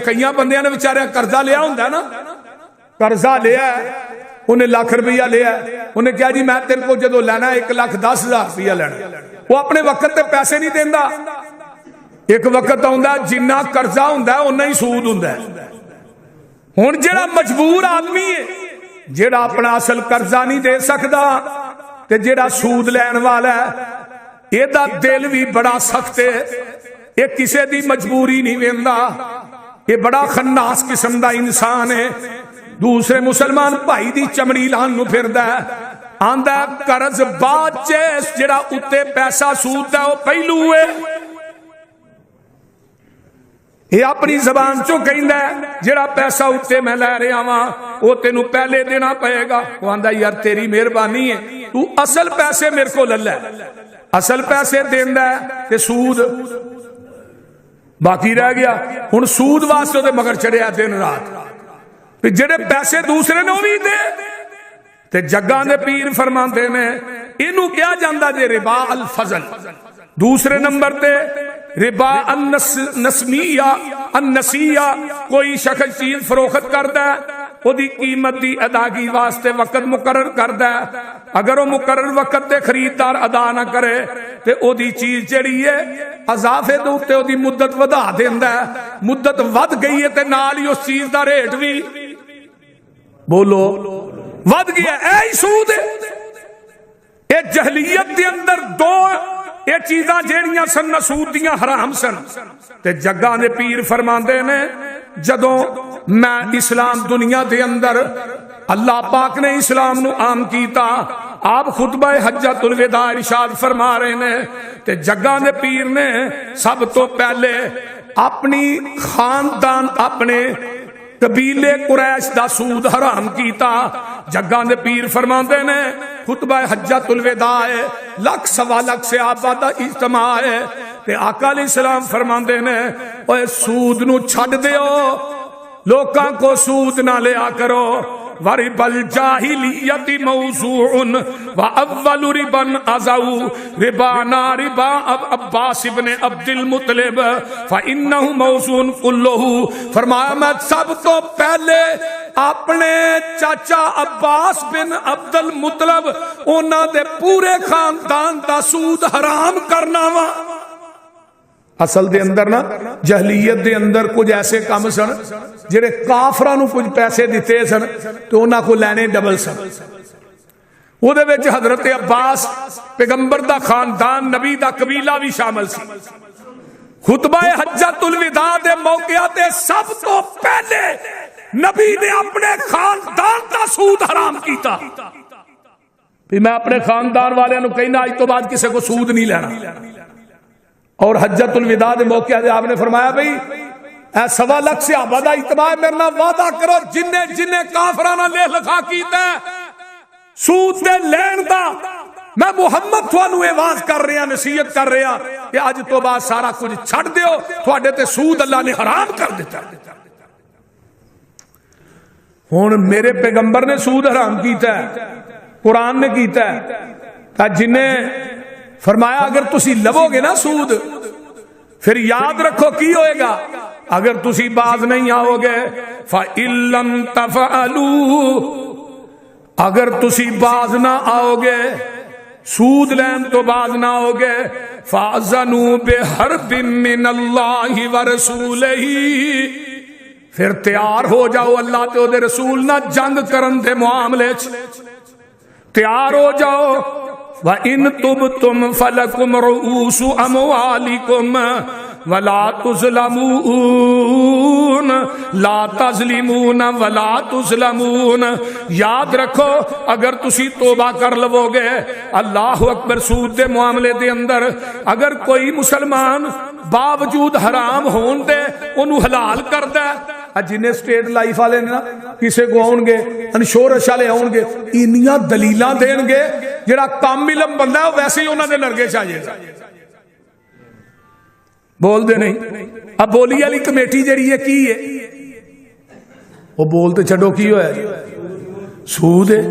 کئی بندیاں نے بیچارے قرضہ لیا ہوندا نا, قرضہ لیا انہیں لاکھ روپیہ لیا, انہیں کیا جی میں تیرے کو جدو لینا 1,10,000 روپیہ لینا, وہ اپنے وقت تے پیسے نہیں دیندا. ایک وقت آندا جنہ قرضہ ہوندا ہے اُنہ ہی سود ہوندا ہے. ہن جڑا مجبور آدمی ہے جڑا اپنا اصل قرضہ نہیں دے سکدا تے جڑا سود لین والا ہے اے دا دل بھی بڑا سخت ہے, یہ کسے دی مجبوری نہیں ویندا, یہ بڑا خناس قسم دا انسان ہے. دوسرے مسلمان بھائی دی چمڑی لان نو پھردا ہے, آندا قرض بعد چ جڑا اتے پیسہ سود دا او پہلو ہے. یہ اپنی زبان چو کہندا ہے جڑا پیسہ اتے میں لے رہا ہاں وہ تینوں پہلے دینا پئے گا. وہ آندا یار تیری مہربانی ہے تو اصل پیسے میرے کو لے لے, اصل پیسے دیندا ہے تے سود باقی رہ گیا. ہن سود واسطے تے مگر چڑھیا دن رات, جڑے پیسے دوسرے نے بھی دے تے جگاں دے پیر فرماندے نے اینو کیا جاندا جے ربا الفضل. دوسرے نمبر تے ربا النسیہ, کوئی شخص چیز فروخت کردا ہے او دی قیمت دی ادائیگی واسطے وقت مقرر کردا ہے, اگر وہ مقرر وقت تے خریدار ادا نہ کرے تے او دی چیز جڑی ہے اضافے دے اوتے او دی مدت ودا دیندا ہے. مدت ود گئی ہے تے نال ہی اس چیز دا ریٹ بھی بولو ود گیا. اے سود ہے. اے جہلیت دے اندر دو یہ چیزاں جیڑیاں سن سود دیاں حرام سن تے جگاں دے پیر فرماندے نے جدوں میں اسلام دنیا دے اندر اللہ پاک نے اسلام نو عام کیتا, آپ خطبہ حجۃ الوداع ارشاد فرما رہے نے تے جگاں دے پیر نے سب تو پہلے اپنی خاندان اپنے قبیلے قریش دا سود حرام کیتا. جگاں دے پیر فرماندے نے خطبہ حجۃ الوداع ہے, لاکھ سوا لاکھ سے آباد اجتماع ہے تے آقا علیہ السلام فرماندے نے اوے سود نو چھڈ دیو, لوکاں کو سود نہ لیا کرو. ورب الجاہلیت موضوع واول ربا ازو ربانا ربا عباس ابن عبد المطلب فانه موضوع كله. فرمایا میں سب تو پہلے اپنے چاچا عباس بن عبد المطلب انہاں دے پورے خاندان دا سود حرام کرنا وا. اصل دے اندر نا جہلیت دے اندر کچھ ایسے کام سن جڑے کافراں نو کچھ پیسے دیتے سن تو انہاں کو لینے ڈبل سن. او دے وچ حضرت عباس پیغمبر دا خاندان نبی دا قبیلہ بھی شامل سی. خطبہ حجۃ الوداع دے موقع تے سب تو پہلے نبی نے اپنے خاندان دا سود حرام کیتا. میں اپنے خاندان والے نو کہنا اج تو بعد کسی کو سود نہیں لینا. اور حجۃ الوداع دے موقع تے آپ نے فرمایا بھئی اے سوا لاکھ صحابہ دا اجتماع میرے نال وعدہ کرو جن کافراں لے لکھا کیتا سود دے لین دا, میں محمد تھانوں یہ واز کر رہا نصیحت کر رہا کہ اج تو بعد سارا کچھ چھڈ دیو, تھوڑے تے سود اللہ نے حرام کر دیتا. ہن میرے پیغمبر نے سود حرام کیتا ہے, قرآن نے کیتا ہے. جنہیں فرمایا اگر تسی لو گے نا سود پھر یاد رکھو کی ہوئے گا, اگر تسی باز نہیں آؤ گے فَإِن لَّمْ تَفْعَلُوا, اگر تسی باز نہ آؤ گے سود لین تو باز نہ آؤ گے فَأَذَنُوا بِحَرْبٍ مِّنَ اللَّهِ وَرَسُولِهِ, پھر تیار ہو جاؤ اللہ تے دے رسول نہ جنگ کرن دے معاملے تیار ہو جاؤ. وَإِن تُبْتُمْ فَلَكُمْ رُؤُوسُ أَمْوَالِكُمْ وَلَا تُظْلَمُونَ لَا تَظْلِمُونَ وَلَا تُظْلَمُونَ. یاد رکھو اگر تسی توبہ کر لو گے اللہ اکبر سود دے معاملے دے اندر اگر کوئی مسلمان باوجود حرام ہون دے انہوں حلال کر دے, جنہیں سٹیٹ لائف والے نا کسے کو آؤں گے انشورنس والے آؤں گے انیاں دلیلاں دین گے جڑا کام علم بندہ ہے ویسے ہی انہوں نے لڑکے چاہیے بول دے نہیں. اب بولی والی کمیٹی جڑی ہے کی ہے وہ بولتے چھڈو کی ہویا سود ہے,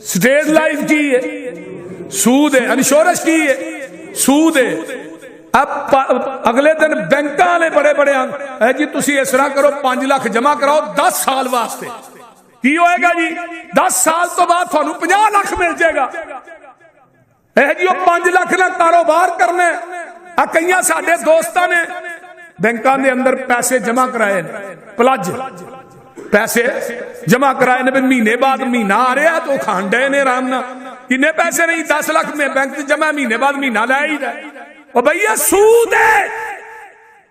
سٹیٹ لائف کی ہے سود ہے, انشورنس کی ہے سود ہے, اب اگلے دن بینک والے بڑے بڑے اے جی تسی اس طرح کرو 5 لاکھ جمع کراؤ 10 سال واسطے، کی ہوئے گا جی 10 سال تو بعد تھانوں 50 لاکھ مل جائے گا۔ اے جی وہ 5 لاکھ نہ کاروبار کرنا ہے۔ کئی ساڈے دوستاں نے بینکاں دے اندر پیسے جمع کرائے پلج پیسے جمع کرائے نے، مہینے بعد مہینہ آ رہا تو کھان ڈے نے آرام نہ، کنے پیسے نہیں 10 لاکھ میں بینک جمع، مہینے بعد مہینہ لے ہی جائے۔ اور بھیا سود ہے،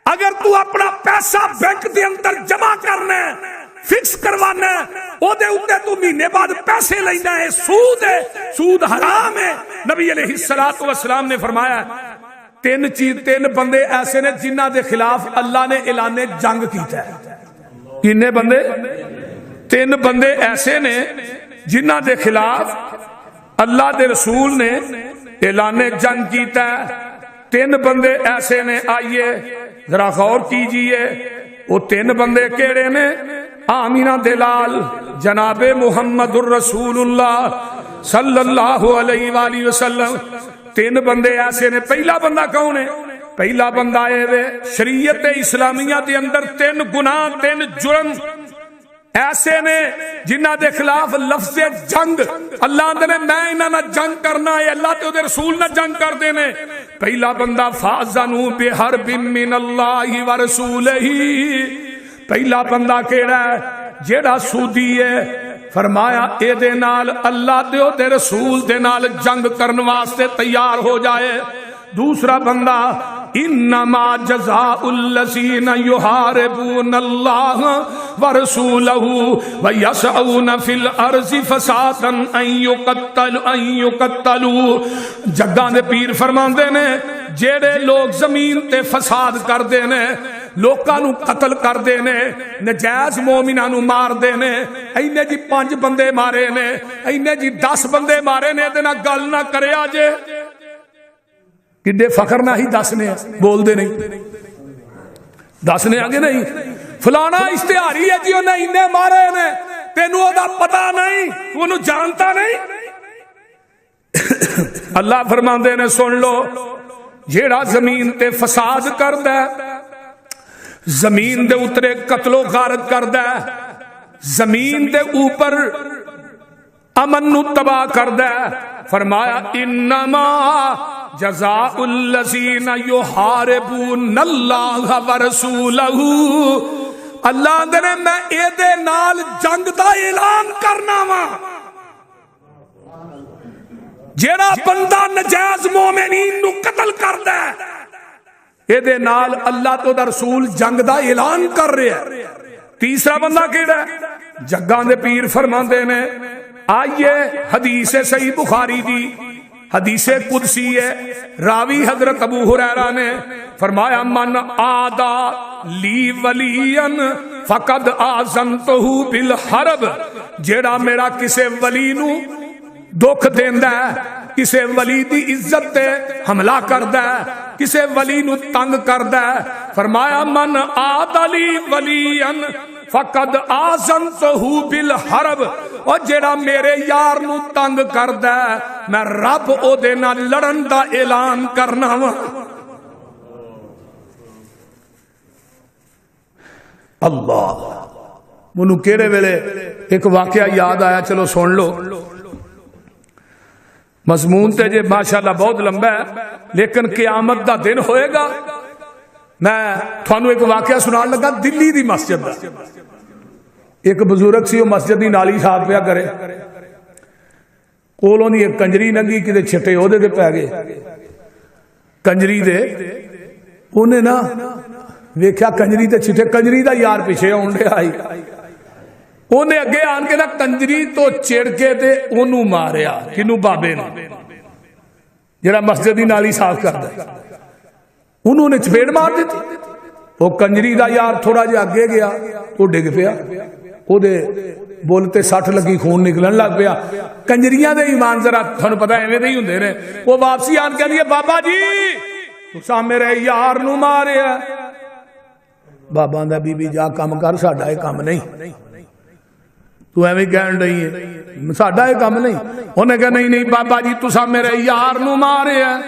اگر تو اپنا پیسہ بینک دے اندر جمع کرنا ہے، فکس کروانا ہے، او دے اوتے تو مہینے بعد پیسے لینا ہے، سود ہے، سود حرام ہے۔ نبی علیہ الصلوۃ والسلام نے فرمایا 3 بندے ایسے نے جنہ دے خلاف اللہ نے اعلان جنگ کیتا ہے۔ کنے بندے؟ 3 بندے ایسے نے جنہ دے خلاف اللہ دے رسول نے اعلان جنگ کیتا ہے۔ 3 بندے ایسے نے، آئیے ذرا غور کیجئے وہ 3 بندے کیڑے نے؟ آمینہ دلال جناب محمد الرسول اللہ صلی اللہ علیہ وآلہ وسلم۔ 3 بندے ایسے نے۔ پہلا بندہ کون ہے؟ پہلا بندہ ہے شریعت اسلامیہ دے اندر 3 گناہ 3 جرم ایسے نے جنہ دے خلاف لفظ جنگ اللہ اندر نے میں انہاں نہ جنگ کرنا ہے، اللہ تے دے رسول نہ جنگ کر دینے۔ پہلا بندہ فاذنوا بحرب من اللہ ورسولہ، پہلا بندہ کیڑا ہے؟ جیڑا سودی ہے، فرمایا اے دے نال اللہ دے رسول دے نال جنگ کرن واسطے تیار ہو جائے۔ دوسرا بندہ انما جزاء الذین یحاربون اللہ ورسولہ ویسعون فی الارض فسادا ان یقتلوا۔ جگاں دے پیر فرماندے نے جیڑے لوگ زمین تے فساد کر دے نے، لوکاں نو قتل کر دے نے، نجائز مومناں نو مار دے نے، اینے جی 5 بندے مارے نے، اینے جی 10 بندے مارے نے، دے نہ گل نہ کرے آجے کڈے فخر نہ ہی 10 نے بول دے نہیں، 10 نے آگے نہیں، فلانا اشتہاری ہے جی انہیں انہیں مارے نے، تینوں دا پتہ نہیں، تو انہوں جانتا نہیں۔ اللہ فرماندے نے سن لو، جیڑا زمین تے فساد کردہ ہے، زمین دے اترے قتل و غارت کردہ ہے، زمین دے اوپر امن نو تباہ کردہ ہے، فرمایا انما جزاء الذین یحاربون اللہ ورسولہ، اللہ دے میں اے دے نال جنگ دا اعلان کرنا وا، جیڑا بندہ نجائز مومنین نو قتل کردا ہے اے دے نال اللہ تو دا رسول جنگ دا اعلان کر رہے ہیں۔ تیسرا بندہ کیڑا ہے؟ جگاں دے پیر فرماندے نے، آئیے حدیث صحیح بخاری دی حدیث قدسی ہے، راوی حضرت ابو ہریرہ نے فرمایا من آدا لی ولین فقد آذنتہ بالحرب، جیڑا میرا کسے ولی نو دکھ دیندا ہے، کسے ولی دی عزت تے حملہ کردا ہے، کسے ولی نو تنگ کردا ہے، فرمایا من آدا لی ولین فقد آذنتہ بالحرب، اور جیڑا میرے یار نو تنگ کردا ہے میں رب او دے نال لڑن دا اعلان کرنا وا۔ اللہ منو کیڑے ویلے ایک واقعہ یاد آیا، چلو سن لو، مضمون تے جے ماشاءاللہ بہت لمبا ہے لیکن قیامت دا دن ہوئے گا۔ میں تھانو ایک واقعہ سنان لگا دلی دی مسجد دا۔ ایک بزرگ سی وہ مسجد دی نالی صاف پیا کرے، کولوں دی ایک کنجری لنگی کدے چھٹے عہدے تے پی گئے، کنجری دے انہیں نا ویکھیا کنجری تے چھٹے، کنجری دا یار پیچھے آن ڈے آئی، انہیں اگے آن کے نا کنجری تو چڑ کے تے انہوں ماریا، کنوں بابے نے جڑا مسجد دی نالی صاف کردا، انہوں نے چپیڑ مار دیتی۔ وہ کنجری دا یار تھوڑا جہا اگے گیا وہ ڈگ پیا، وہ دے بولتے 60 لگی خون نکلن لگ پیا۔ کنجریاں دے ایمان ذرا تھانوں پتہ ایویں دے ہی ہوندے نے، وہ واپسی آن کے لیے بابا جی تساں میرے یار نو ماریا، بابا دا بی بی جا کام کر، ساڈا یہ کام نہیں، تو ایویں کہن رہی ہے ساڈا یہ کام نہیں۔ انہیں کہا نہیں نہیں بابا جی تساں میرے یار نو ماریا،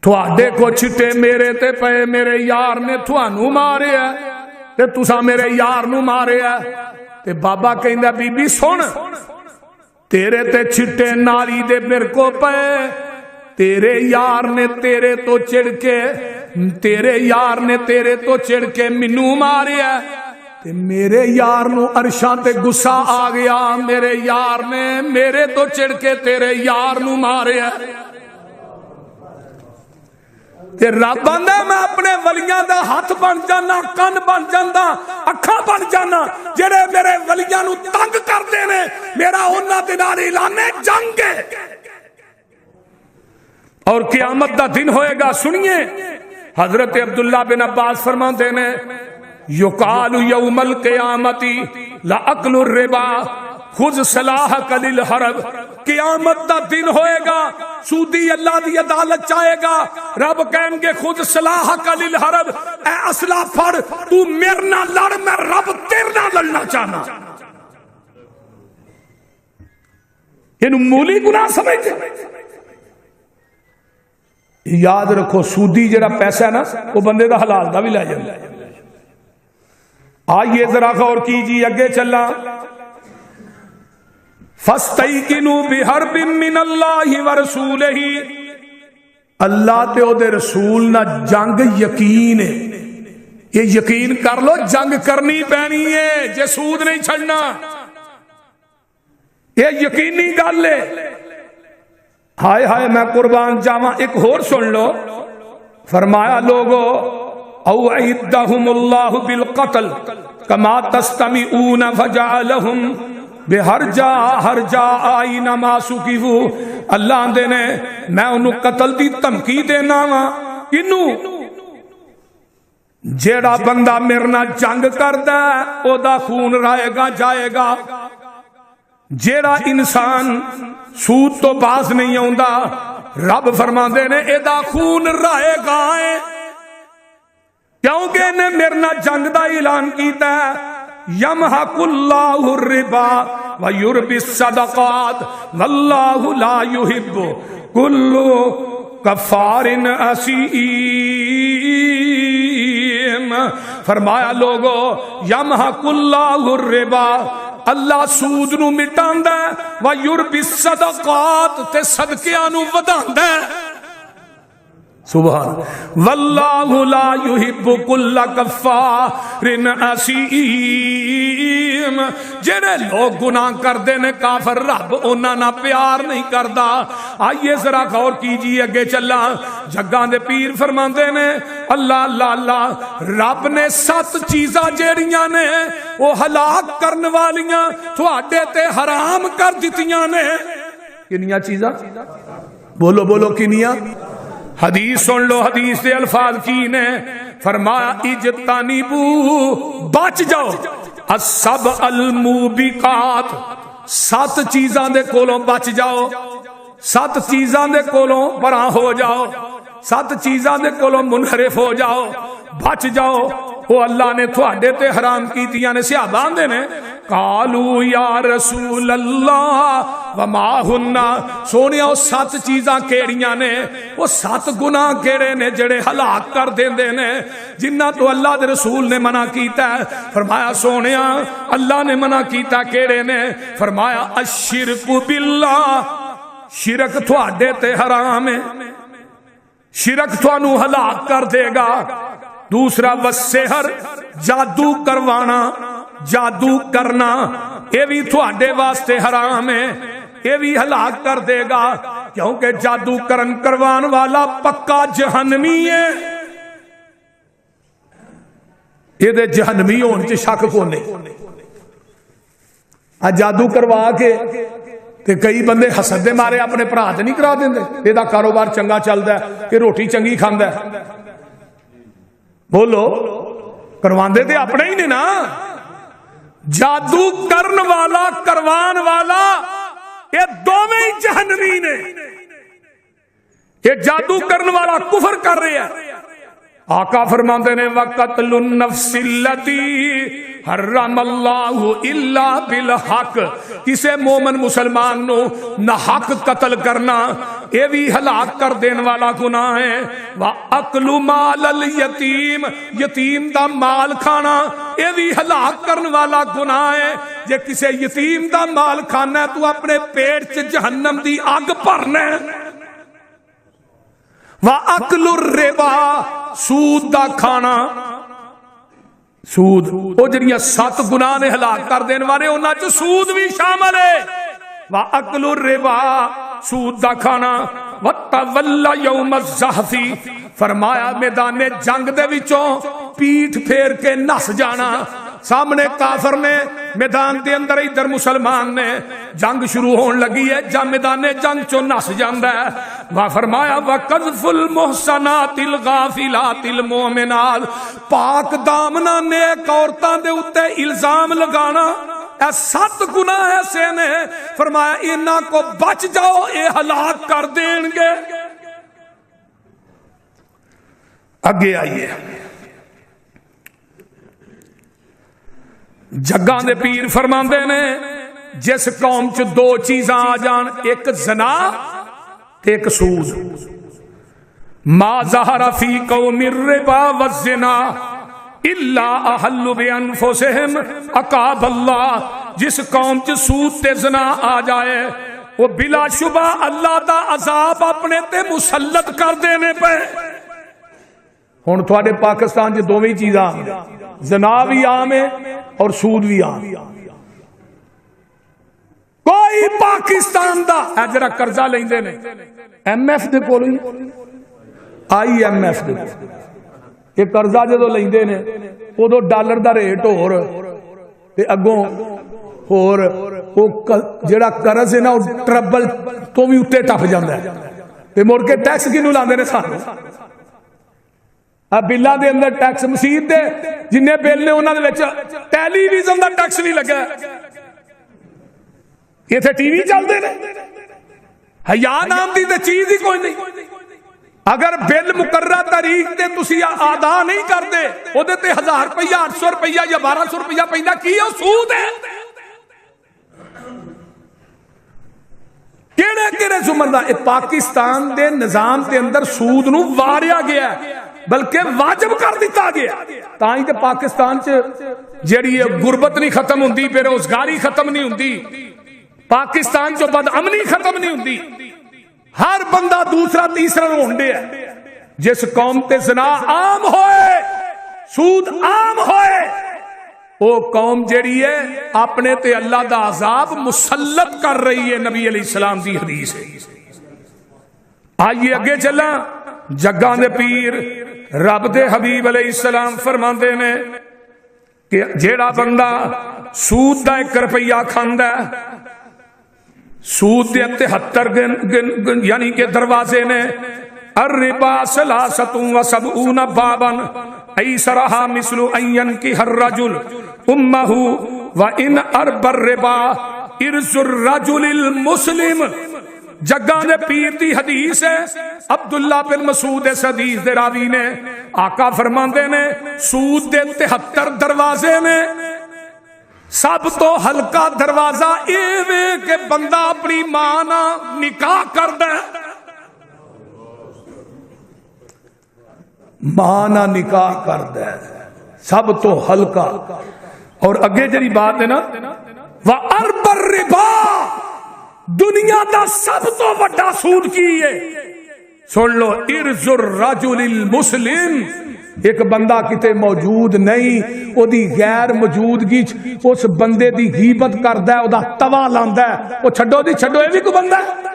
تھوڑے کو چھٹے میرے تے پے، میرے یار نے تھانو ماریا تے تسا میرے یار نو ماریا۔ تے بابا کہندا بی بی سن، تیرے تے چھٹے ناری دے میرے کو پے، تیرے یار نے تیرے تو چڑھ کے، تیرے یار نے تیرے تو چڑھ کے مینوں ماریا تے میرے یار نو عرشاں تے غصہ آ گیا، میرے یار نے میرے تو چڑھ کے تیرے یار نو ماریا۔ تے رب آندا میں اپنے ولیاں دا ہاتھ بن جانا، کن بن جانا، اکھاں بن جانا، جڑے میرے ولیاں نو تنگ کردے نے، میرا انہاں دے نال اعلان جنگ ہے۔ اور قیامت دا دن ہوئے گا، سنیے حضرت عبداللہ بن عباس فرماندے نے یقال یوم القیامت لاکل الربا خذ صلاحک للحرب، قیامت دا دن ہوئے گا، سودی اللہ دی عدالت چاہے گا، رب کہیں گے خذ صلاحک للحرب، اے اسلحہ پھڑ، تو میرے نال لڑ، میں رب تیرے نال لڑنا چاہنا۔ یہ مولی گناہ سمجھتے یاد رکھو، سودی جڑا پیسہ ہے نا وہ بندے دا حلال دا بھی لے جائے۔ آئیے ذرا غور کیجیے، اگے چلا فَاسْتَيْقِنُوا بِحَرْبٍ مِّنَ اللَّهِ وَرَسُولِهِ، اللہ تے او دے رسول نہ جنگ یقین ہے، یہ یقین کر لو جنگ کرنی پینی ہے، جے سود نہیں چھڑنا، یہ یقینی گل ہے۔ ہائے ہائے میں قربان جاواں، ایک اور سن لو، فرمایا لوگو او عیدہم اللہ بالقتل کما تستمعون فجعلہم بہر جا آئینما سکیفو، اللہ دے نے میں انہوں قتل دی دھمکی دینا وا، انہوں جیڑا بندہ میرے نال جنگ کردا ہے او دا خون رائے گا جائے گا، جیڑا انسان سود تو باز نہیں آوندا رب فرماندے نے اے دا خون رائے گا ہے، کیونکہ نے میرے نال جنگ دا اعلان کیتا ہے یمحق اللہ الربا ویربی الصدقات واللہ لا یحب کل کفار اثیم، فرمایا لوگو یمحق اللہ الربا، اللہ سود نو مٹاندا ہے، ویربی الصدقات تے صدقیاں نو وداندا ہے، سبحان واللہ لا یحب کل کفار اثیم، جڑے لوگ گناہ کردے نے کافر رب انہاں نہ پیار نہیں کردا۔ آئیے ذرا غور کیجیے، اگے چلا جگاں دے پیر فرماندے نے اللہ اللہ اللہ، رب نے 7 چیزاں جیڑیاں نے وہ ہلاک کرن والیاں تھوڑے تے حرام کر دتیاں نے۔ کنیاں چیزاں؟ بولو بولو کنیاں؟ حدیث سن لو، حدیث دے الفاظ کی نے، فرمایا اجتنبو، بچ جاؤ، السبع الموبقات، 7 چیزاں دے کولوں بچ جاؤ، 7 چیزاں دے کولوں پراں ہو جاؤ، 7 چیزاں دے کولوں منحرف ہو جاؤ، بچ جاؤ، وہ اللہ نے تھوڑے تے حرام کیتیاں نے۔ صحابہ آندے نے قالوا یا رسول اللہ وما ہن، سونیا وہ 7 چیزاں کیڑیاں نے، وہ 7 گناہ کیڑے نے جڑے ہلاک کر دیندے نے، جنہ تو اللہ دے رسول نے منع کیتا ہے۔ فرمایا سونیا اللہ نے منع کیتا کیڑے نے؟ فرمایا الشرک باللہ، شرک تھوڑے تے حرام ہے، شرک تھانو ہلاک کر دے گا۔ دوسرا والسحر، جادو کروانا، جادو کرنا، یہ بھی تھوڑے واسطے حرام ہے، یہ بھی ہلاک کر دے گا، کیونکہ جادو کروان والا پکا جہنمی ہے، یہ دے جہنمی ہون چ شک کو نہیں۔ جادو کروا کے تے کئی بندے حسد دے مارے اپنے بھرا تے نہیں کرا دیندے، یہ دا کاروبار چنگا چلدا ہے، یہ روٹی چنگی کھاندا ہے، بولو کرواندے تے اپنے ہی نے نا۔ جادو کرن والا کروان والا یہ دونوں ہی جہنمی نے، یہ جادو کرن والا کفر کر رہے ہیں آقا فرماتے نے وَقَتْلُ النَّفْسِ الَّتِي حرم اللہ الا بالحق، کسے مومن مسلمان نو نہ حق قتل کرنا یہ بھی ہلاک کر دین والا گناہ ہے۔ وَأَكْلُ مَالَ الْيَتِيمِ، یتیم دا مال کھانا یہ بھی ہلاک کرنے والا گناہ ہے۔ جے کسے یتیم دا مال کھانا ہے تو اپنے پیٹ چ جہنم دی اگ بھرنا ہے۔ وَأَكْلُ الرِّبَا، سود دا کھانا، سود وہ جڑیاں 7 گناہ نے ہلاک کر دین والے انہاں چ سود بھی شامل ہے۔ وَأَكْلُ الرِّبَا، سود دا کھانا۔ وَتَوَلَّ يَوْمَ الزَّحْفِ، فرمایا میدان جنگ دے وچوں پیٹھ پھیر کے نس جانا۔ سامنے کافر نے میدان دے اندر، ادھر مسلمان نے، جنگ شروع ہون لگی ہے، جا میدان جنگ چوں نس جاندا ہے۔ وا فرمایا وَقَذْفُ الْمُحْصَنَاتِ الْغَافِلَاتِ الْمُؤْمِنَاتِ، پاک دامنا نیک عورتاں دے اوتے الزام لگانا، اے 7 گناہ ایسے نے، فرمایا انہاں کو بچ جاؤ، اے ہلاک کر دیں گے۔ اگے آئیے، جگاں دے پیر فرماندے نے جس قوم چ 2 چیزاں آ جان، ایک زنا تے ایک سود، ما ظہر فی قوم الربا والزنا الا احل بانفسہم عقاب اللہ، جس قوم چ سود تے زنا آ جائے وہ بلا شبہ اللہ دا عذاب اپنے تے مسلط کر دینے پہ۔ ہن تھوڑے پاکستان چ دوویں چیزاں، زنا بھی عام ہے اور سود بھی عام۔ کوئی پاکستان دا اے جڑا قرضہ لیندے نے ایم ایف دے کول آئی ایم ایف دے، یہ قرضہ جدو لیندے نے ادو ڈالر دا ریٹ ہور تے اگوں ہور، او جڑا قرض ہے نا ٹربل تو بھی اتے ٹپ جاندا ہے، تے مڑ کے ٹیکس کینوں لاندے نے سانوں؟ بلاں دے اندر ٹیکس، مسیت دے جن بل نے انہاں دے وچ ٹیلی ویژن دا ٹیکس بھی لگا ہے، ایتھے ٹی وی چلدے نے، حیا نام دی تے چیز ہی کوئی نہیں۔ اگر بل مقررہ تاریخ تے تسی ادا نہیں کردے او دے تے 1000 روپیہ 800 روپیہ یا 1200 روپیہ پیندا، کی او سود ہے؟ کیڑے کیڑے زمرہ اے پاکستان دے نظام دے اندر سود نو واریا گیا ہے، بلکہ واجب کر دیتا گیا، تائیں تے پاکستان چ جڑی غربت نہیں ختم ہوندی، بے روزگاری ختم نہیں ہوندی، پاکستان چ بد امنی ختم نہیں ہوندی، ہر بندہ دوسرا تیسرا رونڈے ہے۔ جس قوم تے زنا عام ہوئے، سود عام ہوئے، وہ قوم جڑی ہے اپنے تے اللہ دا عذاب مسلط کر رہی ہے، نبی علیہ السلام دی حدیث ہے۔ آئیے اگے چلا، جگاں دے پیر رب دے حبیب علیہ السلام فرماندے نے کہ جیڑا بندہ سود دا 1 روپیہ کھاندا ہے، سود دے 73 یعنی کہ دروازے نے، الربا 73 بابا ایسرہا مثل ان ینکح الرجل امہ وان ارب الربا ارز الرجل المسلم۔ جگاں دے پیر دی حدیث ہے، عبداللہ بن مسعود اس حدیث دے راوی نے، آقا فرماندے نے سود دے 73 دروازے نے، سب تو ہلکا دروازہ ایویں کہ بندہ اپنی ماں نال نکاح کردا ہے، ماں نال نکاح کردا ہے، سب تو ہلکا۔ اور اگے جڑی بات ہے نا وَأَرْبَ الرِّبَا، دنیا دا سب تو بڑا سود کی ہے، سن لو، ارز الرجل المسلم، ایک بندہ کتے موجود نہیں، او دی غیر موجودگی اس بندے دی غیبت کردا ہے، او دا توا لاندا ہے، او چھڈو دی چھڈو، اے بھی کوئی بندہ ہے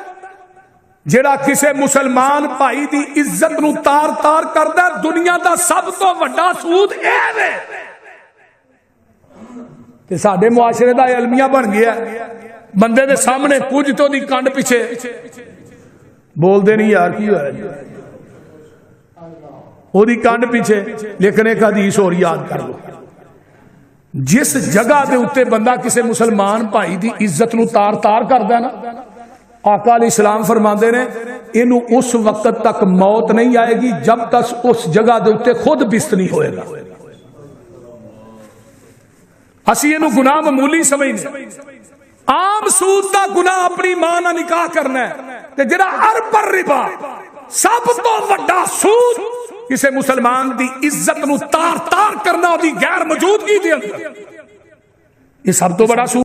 جڑا کسے مسلمان بھائی دی عزت نو تار تار کردا ہے؟ دنیا دا سب تو بڑا سود اے وے۔ تے ساڈے معاشرے دا المیہ بن گیا، بندے دے سامنے کچھ تو دی کنڈ پیچھے بول دے نہیں، یار کی ہوا ہے وہ دی کانڈ پیچھے، لیکن ایک حدیث اور یاد کر لو، جس جگہ دے اتے بندہ کسے مسلمان بھائی دی عزت نو تار تار کردا ہے نا، آقا علیہ السلام فرماندے نے اینو اس وقت تک موت نہیں آئے گی جب تک اس جگہ دے اوتے خود بست نہیں ہوئے گا. اسی اینو گناہ معمولی سمجھنے. عام سود دا گناہ اپنی ماں نال نکاح کرنا ہے تے جڑا ارب پر ربا سب تو وڈا سود کسے مسلمان دی عزت نو تار تار کرنا، دی غیر موجودگی دے اندر، یہ سب تو بڑا سود